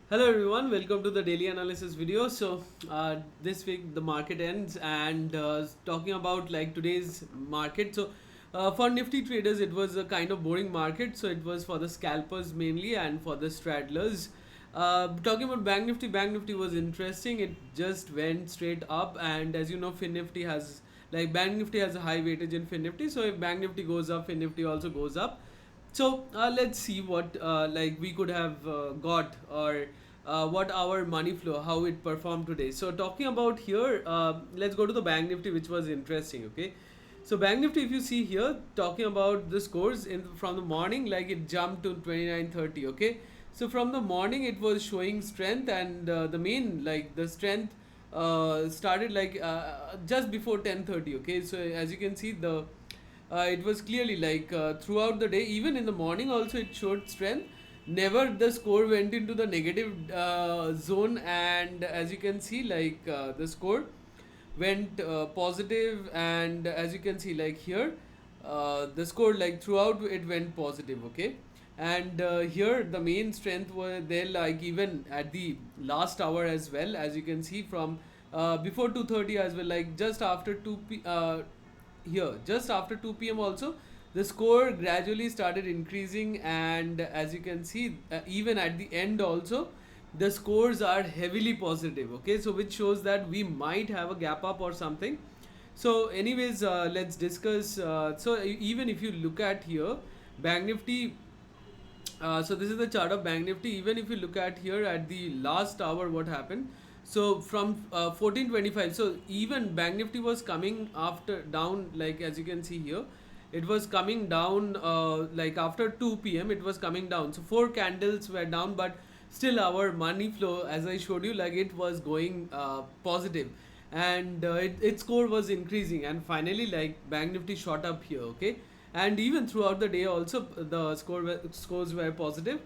Hello everyone, welcome to the daily analysis video. This week the market ends and talking about like today's market. For Nifty traders it was a kind of boring market. So it was for the scalpers mainly and for the straddlers. Talking about Bank Nifty was interesting. It just went straight up, and as you know, Fin Nifty has like Bank Nifty has a high weightage in Fin Nifty. So if Bank Nifty goes up, Fin Nifty also goes up. Let's see what like we could have got or what our money flow, how it performed today. So talking about here, let's go to the Bank Nifty, which was interesting. Okay, so Bank Nifty, if you see here, talking about the scores in from the morning, like it jumped to 2930. Okay, so from the morning it was showing strength, and the main like the strength started like just before 10:30. Okay, so as you can see the it was clearly like throughout the day, even in the morning also it showed strength. Never the score went into the negative zone, and as you can see like the score went positive, and as you can see like here the score like throughout it went positive. Okay, and here the main strength were there, like even at the last hour as well, as you can see from before 2:30 as well, like just after 2 p.m. also the score gradually started increasing, and as you can see even at the end also the scores are heavily positive. Okay, so which shows that we might have a gap up or something. So anyways, let's discuss. Even if you look at here Bank Nifty, so this is the chart of Bank Nifty. Even if you look at here at the last hour, what happened? So from 1425, so even Bank Nifty was coming after down, like as you can see here, it was coming down like after 2 p.m. it was coming down. So four candles were down, but still our money flow, as I showed you, like it was going positive, and its score was increasing, and finally like Bank Nifty shot up here. Okay, and even throughout the day also the scores were positive.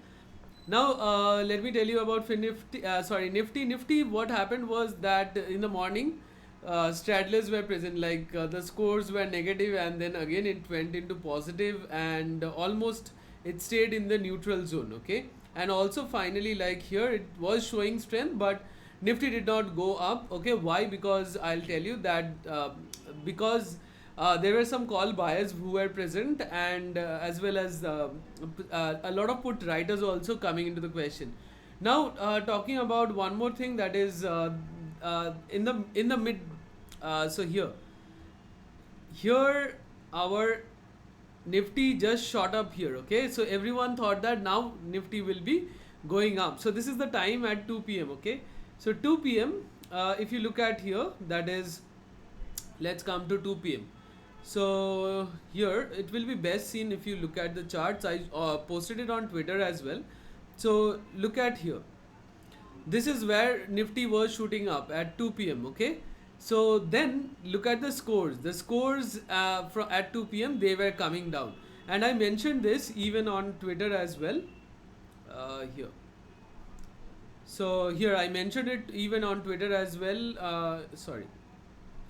Now let me tell you about Nifty. What happened was that in the morning straddlers were present, like the scores were negative, and then again it went into positive, and almost it stayed in the neutral zone. Okay, and also finally like here it was showing strength, but Nifty did not go up. Okay, why? Because I'll tell you that because there were some call buyers who were present, and as well as a lot of put writers also coming into the question. Now talking about one more thing, that is in the mid. So here our Nifty just shot up here. Okay, so everyone thought that now Nifty will be going up. So this is the time at 2 p.m. Okay, so 2 p.m. If you look at here, that is, let's come to 2 p.m. So here it will be best seen if you look at the charts. I posted it on Twitter as well. So look at here. This is where Nifty was shooting up at 2 p.m. Okay, so then look at the scores. The scores from at 2 p.m. they were coming down, and I mentioned this even on Twitter as well. Here, so here I mentioned it even on Twitter as well. Sorry,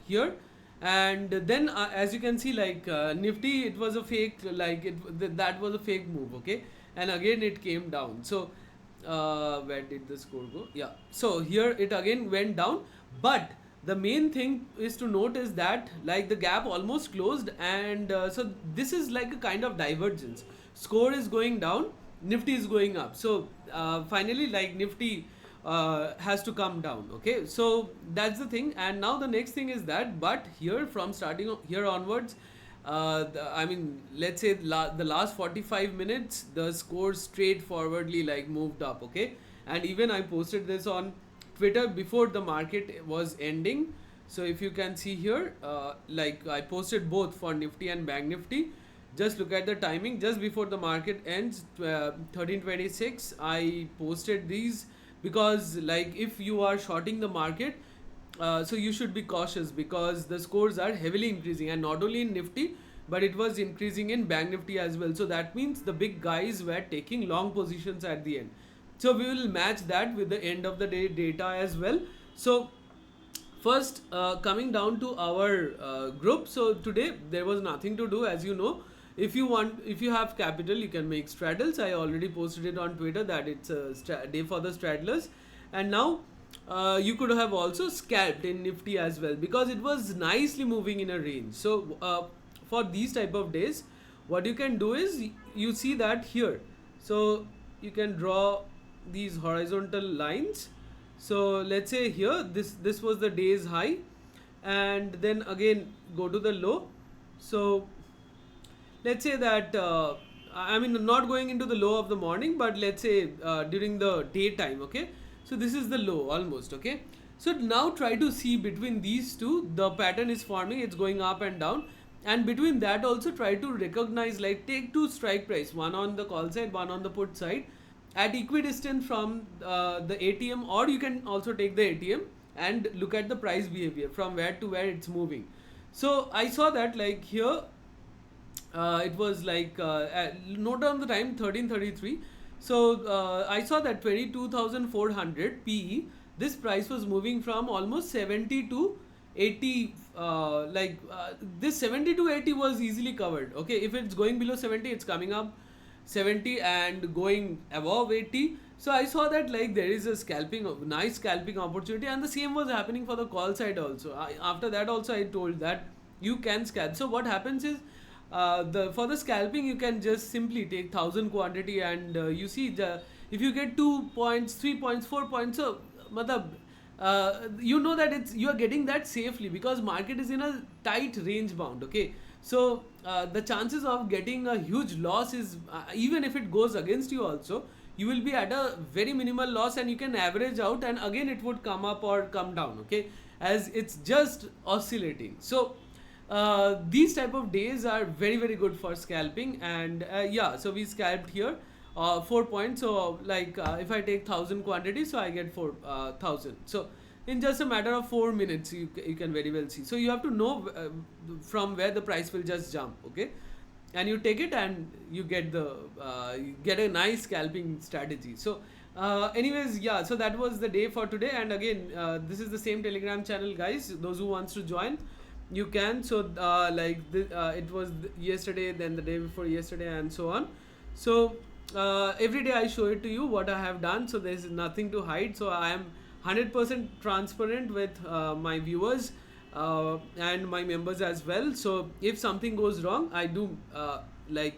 here, and then as you can see like Nifty, it was a fake, like that was a fake move. Okay, and again it came down. So where did the score go? Yeah, so here it again went down, but the main thing is to note is that like the gap almost closed, and so this is like a kind of divergence. Score is going down, Nifty is going up. So finally like Nifty has to come down. Okay, so that's the thing. And now the next thing is that, but here from starting here onwards, I mean, let's say the last 45 minutes the score straightforwardly like moved up. Okay, and even I posted this on Twitter before the market was ending. So if you can see here, like I posted both for Nifty and Bank Nifty. Just look at the timing just before the market ends, 13:26. I posted these because like if you are shorting the market, so you should be cautious because the scores are heavily increasing, and not only in Nifty but it was increasing in Bank Nifty as well. So that means the big guys were taking long positions at the end. So we will match that with the end of the day data as well. So first coming down to our group. So today there was nothing to do, as you know. if you have capital, you can make straddles. I already posted it on Twitter that it's a day for the straddlers. And now you could have also scalped in Nifty as well, because it was nicely moving in a range. So for these type of days, what you can do is, you see that here, so you can draw these horizontal lines. So let's say here, this was the day's high, and then again go to the low. So let's say that I mean, not going into the low of the morning, but let's say during the daytime. Okay, so this is the low almost. Okay, so now try to see between these two, the pattern is forming, it's going up and down, and between that also try to recognize, like take two strike price, one on the call side, one on the put side, at equidistant from the ATM, or you can also take the ATM and look at the price behavior from where to where it's moving. So I saw that, like here it was like note down the time, 13:33. So I saw that 22,400 PE, this price was moving from almost 70 to 80. This 70 to 80 was easily covered. Okay, if it's going below 70, it's coming up 70 and going above 80. So I saw that, like, there is a nice scalping opportunity, and the same was happening for the call side also. After that also I told that you can scalp. So what happens is, for the scalping, you can just simply take 1,000 quantity, and you see, if you get 2 points, 3 points, 4 points, so you know that you are getting that safely, because market is in a tight range bound. Okay, so the chances of getting a huge loss is, even if it goes against you also, you will be at a very minimal loss, and you can average out, and again it would come up or come down. Okay, as it's just oscillating. So these type of days are very, very good for scalping. And yeah, so we scalped here 4 points. So like if I take 1,000 quantity, so I get 4,000. So in just a matter of 4 minutes, you can very well see. So you have to know from where the price will just jump. Okay, and you take it, and you get a nice scalping strategy. So anyways, yeah, so that was the day for today. And again, this is the same Telegram channel, guys. Those who wants to join, you can. So it was yesterday, then the day before yesterday, and so on. So every day I show it to you what I have done, so there's nothing to hide. So I am 100% transparent with my viewers and my members as well. So if something goes wrong, I do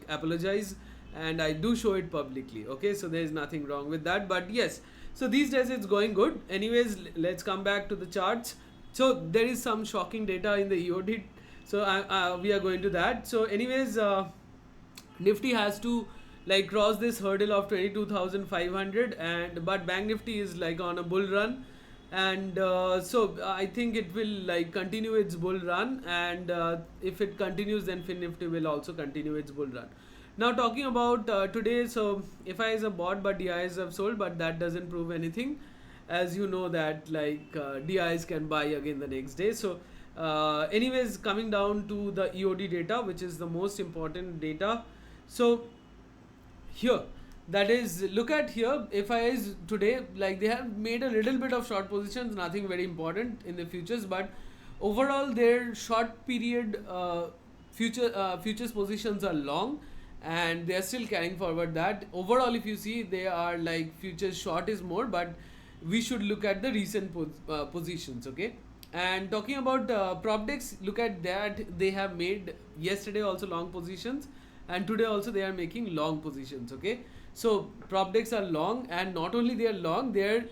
apologize, and I do show it publicly. Okay, so there's nothing wrong with that. But yes, so these days it's going good. Anyways, let's come back to the charts. So there is some shocking data in the EOD, so we are going to that. So anyways, Nifty has to like cross this hurdle of 22,500, and but Bank Nifty is like on a bull run, and so I think it will like continue its bull run, and if it continues, then Fin Nifty will also continue its bull run. Now talking about today, so FI is a bought, but DIs have sold, but that doesn't prove anything, as you know that like DIs can buy again the next day. So anyways, coming down to the EOD data, which is the most important data. So here, that is, look at here, FIs today, like they have made a little bit of short positions, nothing very important in the futures, but overall their short period futures positions are long, and they are still carrying forward that. Overall, if you see, they are like futures short is more, but we should look at the recent positions. Okay, and talking about PropDex, look at that, they have made yesterday also long positions, and today also they are making long positions. Okay, so PropDex are long, and not only they are long, they are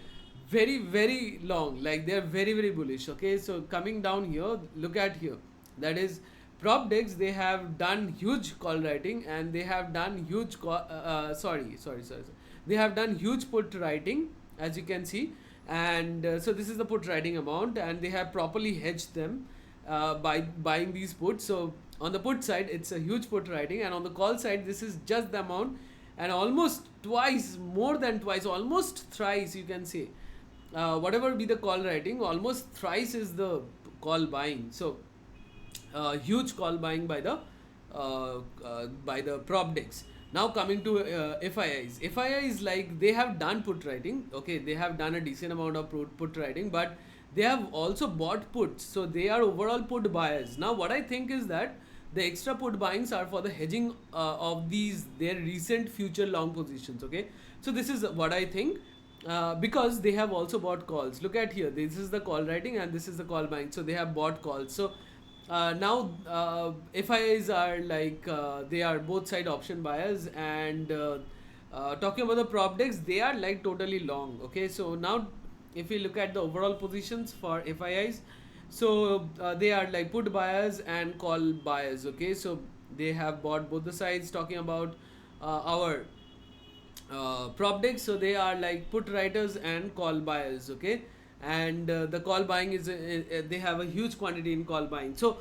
very, very long, like they are very, very bullish. Okay, so coming down here, look at here, that is PropDex, they have done huge call writing, and they have done huge they have done huge put writing, as you can see, and so this is the put writing amount, and they have properly hedged them by buying these puts. So on the put side, it's a huge put writing, and on the call side, this is just the amount, and almost twice, more than twice, almost thrice, you can say, whatever be the call writing, almost thrice is the call buying. So huge call buying by the PropDex. Now coming to FIIs, like they have done put writing. Okay, they have done a decent amount of put writing, but they have also bought puts, so they are overall put buyers. Now what I think is that The extra put buyings are for the hedging of these their recent future long positions. Okay, so this is what I think. Because they have also bought calls. Look at here, this is the call writing and this is the call buying, so they have bought calls. So now FIIs are like they are both side option buyers, and talking about the prop decks, they are like totally long. Okay, so now if we look at the overall positions for FIIs, so they are like put buyers and call buyers. Okay, so they have bought both the sides. Talking about our prop decks, so they are like put writers and call buyers. Okay, and the call buying is they have a huge quantity in call buying. So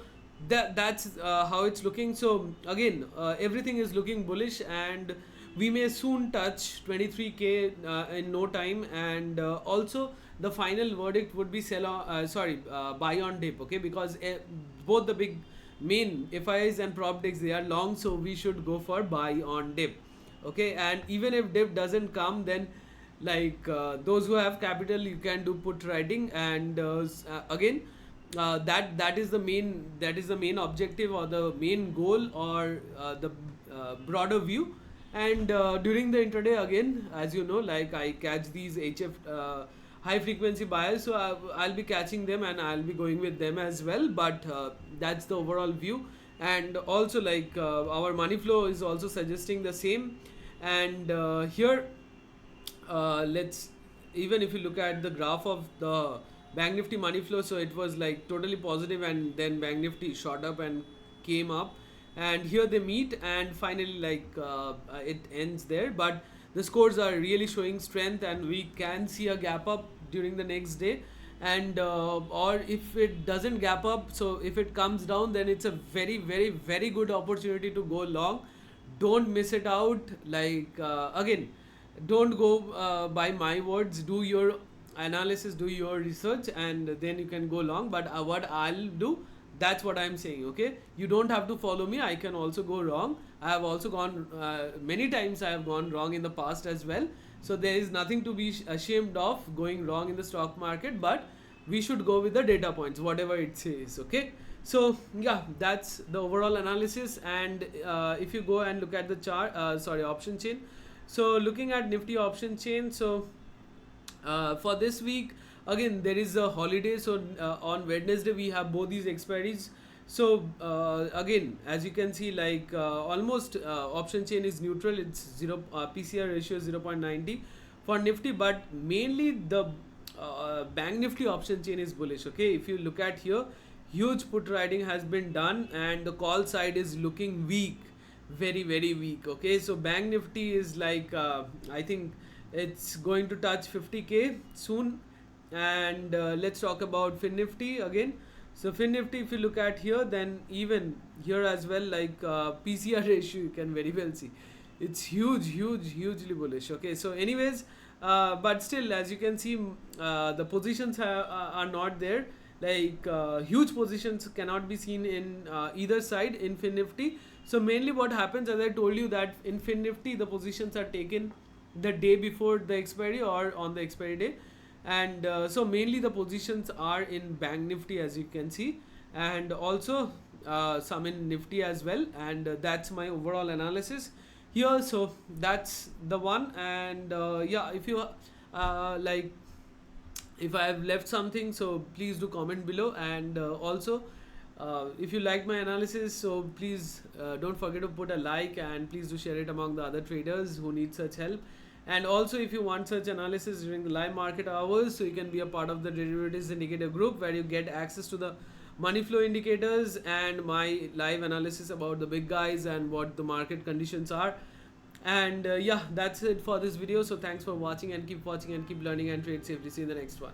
that's how it's looking. So again, everything is looking bullish, and we may soon touch 23k in no time. And also the final verdict would be sell on buy on dip. Okay, because both the big main FIIs and prop decks, they are long, so we should go for buy on dip. Okay, and even if dip doesn't come, then like those who have capital, you can do put writing. And again, that is the main objective, or the main goal, or the broader view. And during the intraday, again, as you know, like I catch these HF high frequency buyers, so I'll be catching them and I'll be going with them as well. But that's the overall view. And also like our money flow is also suggesting the same. And here let's, even if you look at the graph of the Bank Nifty money flow, so it was like totally positive, and then Bank Nifty shot up and came up, and here they meet, and finally like it ends there. But the scores are really showing strength, and we can see a gap up during the next day. And or if it doesn't gap up, so if it comes down, then it's a very very very good opportunity to go long. Don't miss it out. Like again, don't go by my words, do your analysis, do your research, and then you can go long. But what I'll do, that's what I'm saying. Okay, you don't have to follow me, I can also go wrong. I have also gone many times, I have gone wrong in the past as well. So there is nothing to be ashamed of going wrong in the stock market, but we should go with the data points, whatever it says. Okay, so yeah, that's the overall analysis. And if you go and look at the chart, option chain, so looking at Nifty option chain, so for this week, again there is a holiday, so on Wednesday we have both these expiries. So again, as you can see, like almost option chain is neutral. It's PCR ratio is 0.90 for Nifty, but mainly the Bank Nifty option chain is bullish. Okay, if you look at here, huge put writing has been done, and the call side is looking weak, very very weak. Okay, so Bank Nifty is like I think it's going to touch 50k soon. And let's talk about Fin Nifty again. So Fin Nifty, if you look at here, then even here as well, like PCR ratio, you can very well see it's hugely bullish. Okay, so anyways, but still, as you can see, the positions are not there. Like huge positions cannot be seen in either side in Fin Nifty. So mainly what happens, as I told you, that in Fin Nifty the positions are taken the day before the expiry or on the expiry day. And so mainly the positions are in Bank Nifty, as you can see, and also some in Nifty as well. And that's my overall analysis here. So that's the one. And yeah, if you like, if I have left something, so please do comment below. And also if you like my analysis, so please don't forget to put a like, and please do share it among the other traders who need such help. And also, if you want such analysis during the live market hours, so you can be a part of the derivatives indicator group, where you get access to the money flow indicators and my live analysis about the big guys and what the market conditions are. And yeah, that's it for this video. So thanks for watching, and keep watching and keep learning and trade safely. See you in the next one.